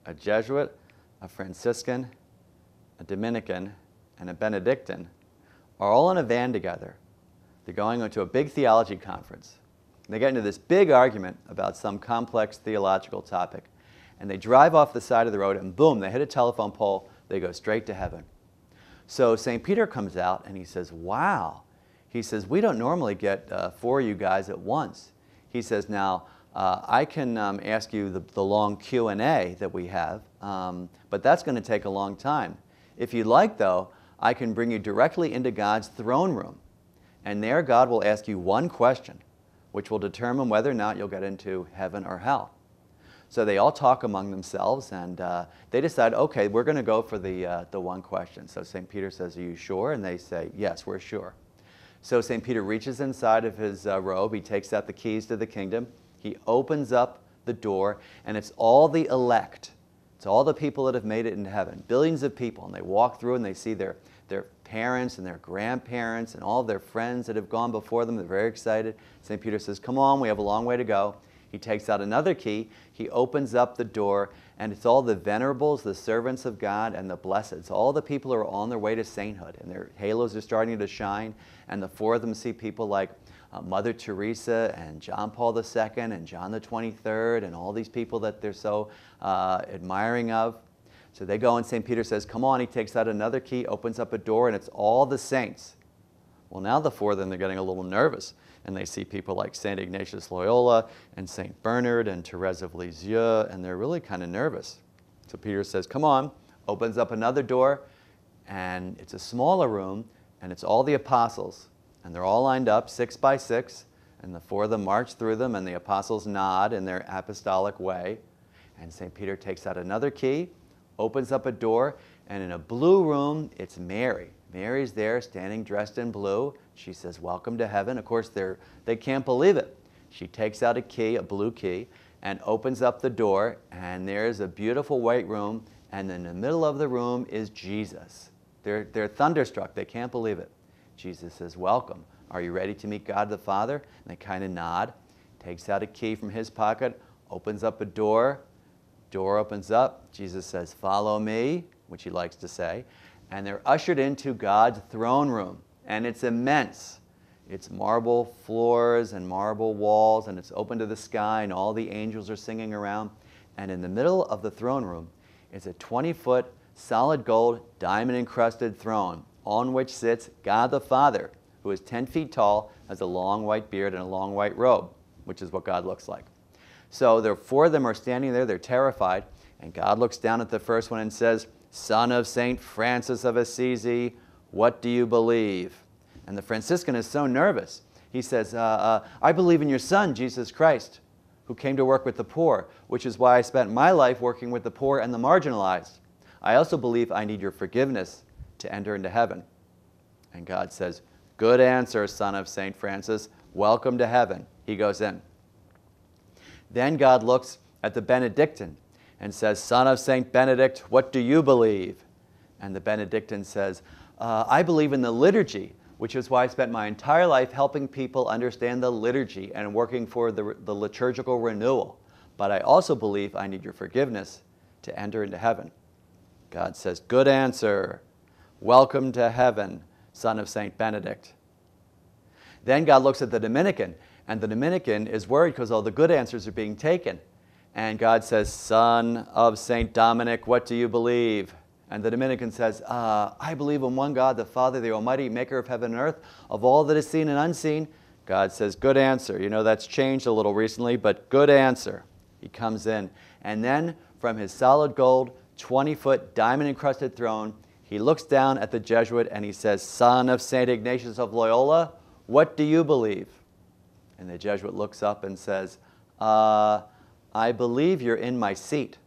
a Jesuit, a Franciscan, a Dominican, and a Benedictine are all in a van together. They're going to a big theology conference. They get into this big argument about some complex theological topic. And they drive off the side of the road and boom, they hit a telephone pole. They go straight to heaven. So St. Peter comes out and he says, wow. He says, we don't normally get 4 of you guys at once. He says, now, I can ask you the long Q&A that we have, but that's going to take a long time. If you'd like, though, I can bring you directly into God's throne room. And there God will ask you one question, which will determine whether or not you'll get into heaven or hell. So they all talk among themselves, and they decide, okay, we're going to go for the one question. So St. Peter says, are you sure? And they say, yes, we're sure. So St. Peter reaches inside of his robe. He takes out the keys to the kingdom. He opens up the door, and it's all the elect. It's all the people that have made it into heaven, billions of people. And they walk through and they see their parents and their grandparents and all their friends that have gone before them. They're very excited. St. Peter says, come on, we have a long way to go. He takes out another key. He opens up the door, and it's all the venerables, the servants of God, and the blessed. It's all the people who are on their way to sainthood, and their halos are starting to shine. And the 4 of them see people like Mother Teresa and John Paul II and John the 23rd and all these people that they're so admiring of. So they go, and St. Peter says, come on. He takes out another key, opens up a door, and it's all the saints. Well, now the 4 of them, they're getting a little nervous. And they see people like St. Ignatius Loyola and St. Bernard and Therese of Lisieux, and they're really kind of nervous. So Peter says, come on, opens up another door, and it's a smaller room, and it's all the apostles. And they're all lined up, 6 by 6, and the 4 of them march through them, and the apostles nod in their apostolic way. And St. Peter takes out another key, opens up a door, and in a blue room, it's Mary. Mary's there, standing dressed in blue. She says, welcome to heaven. Of course, they can't believe it. She takes out a key, a blue key, and opens up the door, and there's a beautiful white room, and in the middle of the room is Jesus. They're thunderstruck. They can't believe it. Jesus says, welcome. Are you ready to meet God the Father? And they kind of nod. Takes out a key from his pocket, opens up a door. Door opens up. Jesus says, follow me, which he likes to say. And they're ushered into God's throne room. And it's immense. It's marble floors and marble walls, and it's open to the sky, and all the angels are singing around. And in the middle of the throne room is a 20-foot solid gold diamond-encrusted throne on which sits God the Father, who is 10 feet tall, has a long white beard and a long white robe, which is what God looks like. So the 4 of them are standing there. They're terrified. And God looks down at the first one and says, Son of St. Francis of Assisi, what do you believe? And the Franciscan is so nervous. He says, I believe in your Son, Jesus Christ, who came to work with the poor, which is why I spent my life working with the poor and the marginalized. I also believe I need your forgiveness to enter into heaven. And God says, good answer, son of St. Francis. Welcome to heaven. He goes in. Then God looks at the Benedictine and says, Son of St. Benedict, what do you believe? And the Benedictine says, I believe in the liturgy, which is why I spent my entire life helping people understand the liturgy and working for the liturgical renewal. But I also believe I need your forgiveness to enter into heaven. God says, good answer. Welcome to heaven, son of St. Benedict. Then God looks at the Dominican, and the Dominican is worried because all the good answers are being taken. And God says, Son of St. Dominic, what do you believe? And the Dominican says, I believe in one God, the Father, the Almighty, maker of heaven and earth, of all that is seen and unseen. God says, good answer. You know, that's changed a little recently, but good answer. He comes in. And then from his solid gold, 20-foot diamond-encrusted throne, he looks down at the Jesuit and he says, Son of St. Ignatius of Loyola, what do you believe? And the Jesuit looks up and says, I believe you're in my seat.